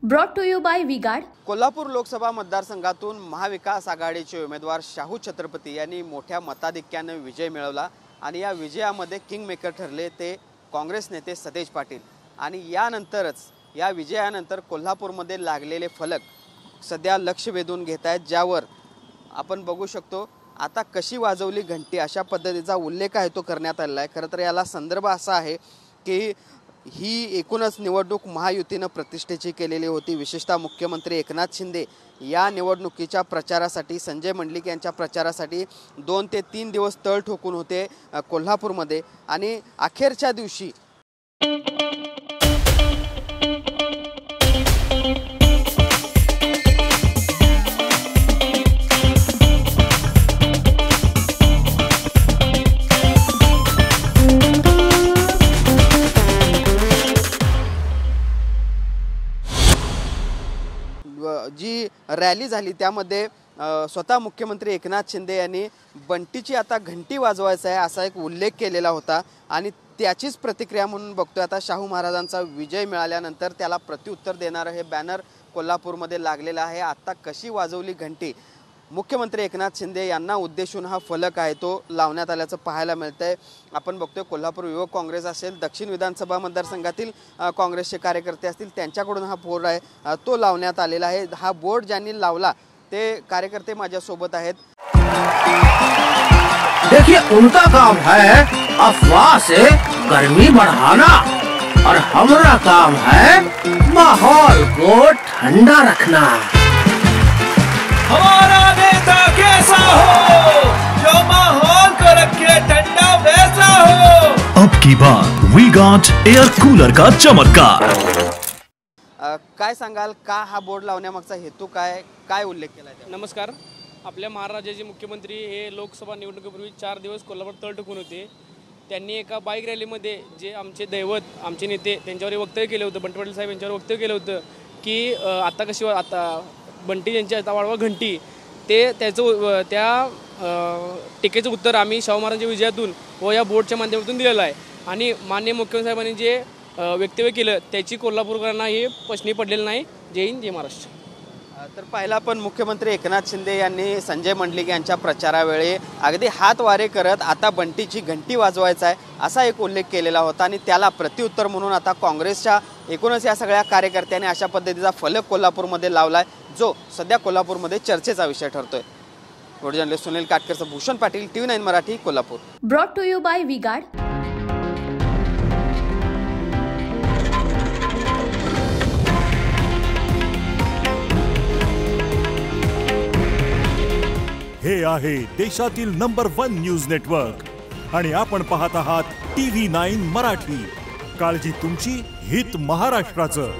Brought to you by V Guard. Kolhapur Lok Sabha मतदारसंघातून महाविकास आघाडीचे उमेदवार शाहू छत्रपती यांनी मोठ्या मताधिक्याने विजय मिळवला आणि या विजयामध्ये किंग मेकर ठरले ते काँग्रेस नेते सतेज पाटील। आणि यानंतरच या विजयानंतर कोल्हापूरमध्ये लागलेले फलक सध्या लक्ष वेधून घेत आहेत, ज्यावर आपण बघू शकतो आता कशी वाजवली घंटी अशा पद्धतीचा उल्लेख आहे तो करण्यात आलेला आहे। खरं तर याला संदर्भ असा आहे की ही एकूणच निवडणूक महायुतीने प्रतिष्ठेची केलेली होती। विशेषतः मुख्यमंत्री एकनाथ शिंदे या निवडणुकीच्या प्रचारासाठी, संजय मंडलिक यांच्या प्रचारासाठी 2 ते 3 दिवस तळ ठोकून होते कोल्हापूरमध्ये आणि अखेरच्या दिवशी जी रॅली झाली त्यामध्ये स्वतः मुख्यमंत्री एकनाथ शिंदे यांनी बंटीची आता घंटी वाजवायचा आहे असा एक उल्लेख केलेला होता आणि त्याचीच प्रतिक्रिया म्हणून बघतोय आता शाहू महाराजांचा विजय मिळाल्यानंतर त्याला प्रत्युत्तर देणारं हे बॅनर कोल्हापूरमध्ये लागलेलं आहे। आता कशी वाजवली घंटी, मुख्यमंत्री एकनाथ शिंदे यांना उद्देशून हा फलक आहे तो लावण्यात आल्याचं पाहायला मिळतंय। आपण बघतोय कोल्हापूर युवक काँग्रेस असेल, दक्षिण विधानसभा मतदारसंघातील काँग्रेसचे कार्यकर्ते असतील, त्यांच्याकडून हा बोर्ड आहे तो लावण्यात आलेला आहे। हा बोर्ड ज्यांनी लावला ते कार्यकर्ते माझ्यासोबत आहेत। देखिए उनका काम है अफवाह से गर्मी बढ़ाना और हमारा काम है माहौल को ठंडा रखना। हमारा नेता कैसा हो जो माहौल को रखे ठंडा वैसा हो। अब की बात वीगार्ड एयर कूलर का चमत्कार। काय सांगाल, का हा बोर्ड लावण्यामागचा हेतू काय उल्लेख केला आहे? नमस्कार। आपल्या महाराष्ट्राचे मुख्यमंत्री हे लोकसभा निवडणुकीपूर्वी 4 दिवस कोल्हापूर तळ ठोकून होते। त्यांनी एका बाईक रॅलीमध्ये जे आमचे दैवत, आमचे नेते त्यांच्यावर वक्तव्य केलं होतं, बंटी पाटील साहेब यांच्यावर वक्तव्य केलं होतं की आता कशी आता बंटी यांची आता वाढवा घंटी, ते त्याचं त्या टीकेचं उत्तर आम्ही शाहू महाराजांच्या विजयातून व या बोर्डच्या माध्यमातून दिलेलं आहे। आणि माननीय मुख्यमंत्री साहेबांनी जे वक्तव्य केलं त्याची कोल्हापूरकरांना हे प्रश्नी पडलेलं नाही। जय हिंद, जय महाराष्ट्र। तर पहिला पण मुख्यमंत्री एकनाथ शिंदे यांनी संजय मंडलिक यांच्या प्रचारावेळी अगदी हात वारे करत आता बंटीची घंटी वाजवायचा आहे असा एक उल्लेख केलेला होता आणि त्याला प्रत्युत्तर म्हणून आता काँग्रेसच्या एकूणच या सगळ्या कार्यकर्त्यांनी अशा पद्धतीचा फलक कोल्हापूरमध्ये लावलाय जो सध्या कोल्हापूरमध्ये चर्चेचा विषय ठरतोय। व्हिडिओ जर्नलिस्ट सुनील काटकरसह Bhushan Patil, TV9 Marathi, Kolhapur. Brought to you by V Guard. हे आहे देशातील नंबर 1 न्यूज नेटवर्क आणि आपण पाहत आहात TV9 मराठी। काळजी तुमची, हित महाराष्ट्राचं।